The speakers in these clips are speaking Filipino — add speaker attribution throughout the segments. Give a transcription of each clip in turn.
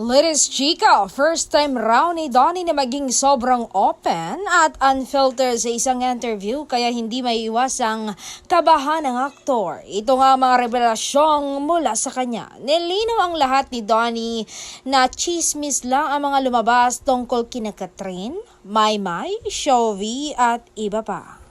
Speaker 1: Liris Chico, first time raw ni Donnie na maging sobrang open at unfiltered sa isang interview kaya hindi maiiwasang kabahan ng aktor. Ito nga ang mga revelasyong mula sa kanya. Nilinaw ang lahat ni Donnie na chismis lang ang mga lumabas tungkol kina Catherine, Maymay, Shovie at iba pa.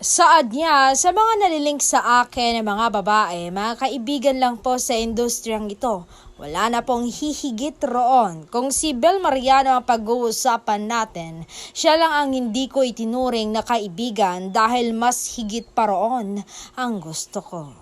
Speaker 1: Saad niya, sa mga nalilink sa akin ng mga babae, mga kaibigan lang po sa industriyang ito. Wala na pong hihigit roon. Kung si Bel Mariano ang pag-uusapan natin, siya lang ang hindi ko itinuring na kaibigan dahil mas higit pa roon ang gusto ko.